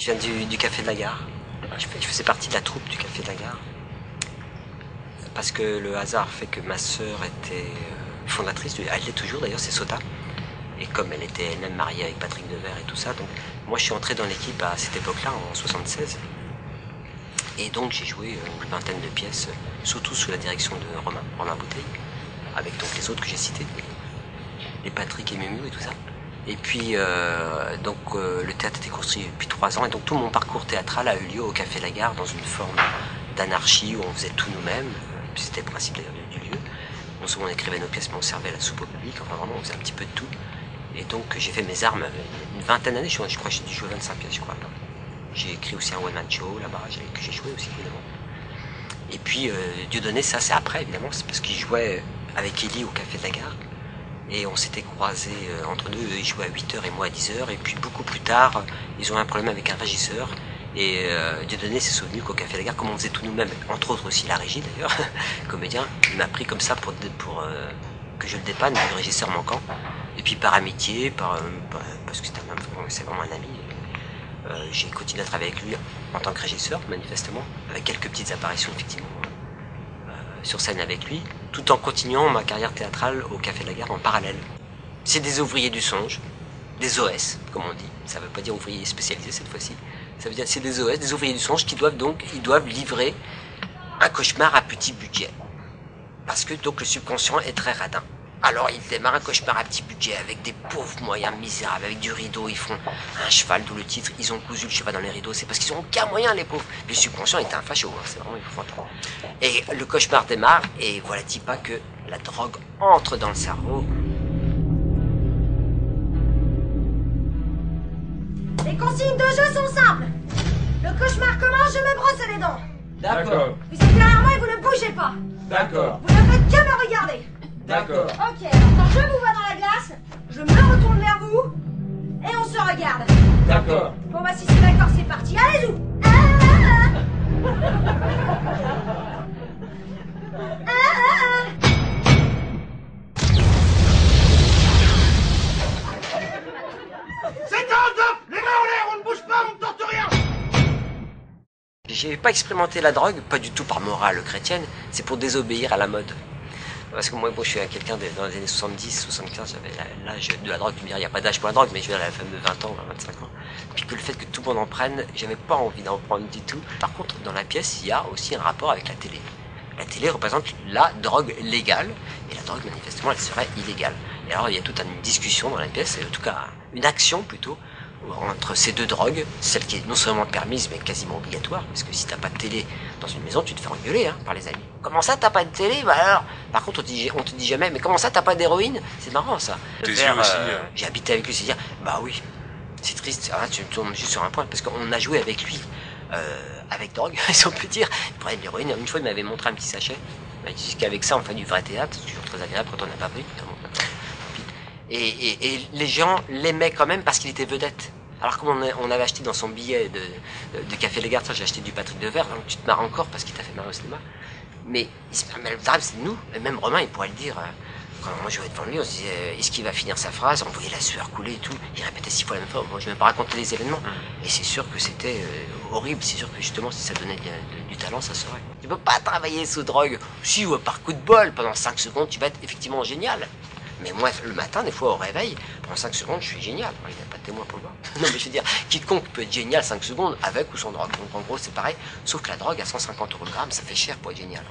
Je viens du Café de la Gare. Je faisais partie de la troupe du Café de la Gare. Parce que le hasard fait que ma sœur était fondatrice, elle l'est toujours d'ailleurs, c'est Sota. Et comme elle était elle-même mariée avec Patrick Devers et tout ça, donc moi je suis entré dans l'équipe à cette époque-là, en 76. Et donc j'ai joué une vingtaine de pièces, surtout sous la direction de Romain Bouteille, avec donc les autres que j'ai cités, les Patrick et Mumu et tout ça. Et puis le théâtre était construit depuis 3 ans, et donc tout mon parcours théâtral a eu lieu au Café de la Gare dans une forme d'anarchie où on faisait tout nous-mêmes, c'était le principe d'ailleurs du lieu. Non seulement on écrivait nos pièces, mais on servait la soupe au public, enfin vraiment on faisait un petit peu de tout. Et donc j'ai fait mes armes une vingtaine d'années, je crois que j'ai dû jouer 25 pièces, je crois. J'ai écrit aussi un one-man show là-bas, que j'ai joué aussi évidemment. Et puis Dieudonné, ça c'est après évidemment, c'est parce qu'il jouait avec Élie au Café de la Gare. Et on s'était croisés entre deux, ils jouaient à 8h et moi à 10h. Et puis beaucoup plus tard, ils ont eu un problème avec un régisseur. Et Dieudonné s'est souvenu qu'au Café de la Gare, comme on faisait tout nous-mêmes, entre autres aussi la régie d'ailleurs, comédien, il m'a pris comme ça pour que je le dépanne du régisseur manquant. Et puis par amitié, parce que c'est vraiment un ami, j'ai continué à travailler avec lui en tant que régisseur, manifestement, avec quelques petites apparitions effectivement sur scène avec lui, tout en continuant ma carrière théâtrale au Café de la Gare en parallèle. C'est des ouvriers du songe, des OS, comme on dit. Ça ne veut pas dire ouvriers spécialisés cette fois-ci. Ça veut dire c'est des OS, des ouvriers du songe qui doivent livrer un cauchemar à petit budget. Parce que donc le subconscient est très radin. Alors ils démarrent un cauchemar à petit budget avec des pauvres moyens misérables, avec du rideau, ils font un cheval, d'où le titre, ils ont cousu le cheval dans les rideaux, c'est parce qu'ils n'ont aucun moyen les pauvres. Le subconscient est un facho, hein, c'est vraiment épouvantable. Et le cauchemar démarre, et voilà-t-il pas que la drogue entre dans le cerveau. Les consignes de jeu sont simples. Le cauchemar commence, je me brosse les dents. D'accord. Vous êtes derrière moi et vous ne bougez pas. D'accord. Vous ne faites que me regarder. D'accord. Ok, alors quand je vous vois dans la glace, je me retourne vers vous et on se regarde. D'accord. Bon bah si c'est d'accord, c'est parti. Allez-y. C'est un top. Les mains en l'air, on ne bouge pas, on ne tente rien. J'ai pas expérimenté la drogue, pas du tout par morale chrétienne, c'est pour désobéir à la mode. Parce que moi, je suis quelqu'un dans les années 70, 75, j'avais l'âge de la drogue. Tu me dirais, il n'y a pas d'âge pour la drogue, mais je veux dire, la fameuse 20 ans, 25 ans. Puis que le fait que tout le monde en prenne, j'avais pas envie d'en prendre du tout. Par contre, dans la pièce, il y a aussi un rapport avec la télé. La télé représente la drogue légale, et la drogue, manifestement, elle serait illégale. Et alors, il y a toute une discussion dans la pièce, et en tout cas, une action plutôt, entre ces deux drogues, celle qui est non seulement permise, mais quasiment obligatoire, parce que si t'as pas de télé dans une maison, tu te fais engueuler par les amis. Comment ça, t'as pas de télé? Bah alors, par contre, on te dit jamais, mais comment ça, t'as pas d'héroïne? C'est marrant ça. Tes yeux aussi. J'ai habité avec lui, c'est dire, bah oui, c'est triste, tu me tournes juste sur un point, parce qu'on a joué avec lui, avec drogue, si on peut dire, il prenait de l'héroïne. Une fois, il m'avait montré un petit sachet, il m'a dit qu'avec ça, on fait du vrai théâtre, c'est toujours très agréable quand on n'a pas pris. Et les gens l'aimaient quand même parce qu'il était vedette. Alors comme on avait acheté dans son billet de Café Les Gardes, j'ai acheté du Patrick Devers, donc tu te marres encore parce qu'il t'a fait marrer au cinéma. Mais le drame c'est nous, et même Romain il pourrait le dire, quand moi je jouais devant lui, on se disait est-ce qu'il va finir sa phrase, on voyait la sueur couler et tout, il répétait 6 fois la même fois, moi je ne vais même pas raconter les événements. Et c'est sûr que c'était horrible, c'est sûr que justement si ça donnait du talent ça serait. Tu peux pas travailler sous drogue, si par coup de bol, pendant 5 secondes tu vas être effectivement génial. Mais moi, le matin, des fois, au réveil, pendant 5 secondes, je suis génial. Il n'y a pas de témoin pour le voir. Non, mais je veux dire, quiconque peut être génial 5 secondes avec ou sans drogue. Donc, en gros, c'est pareil. Sauf que la drogue, à 150 € le gramme, ça fait cher pour être génial.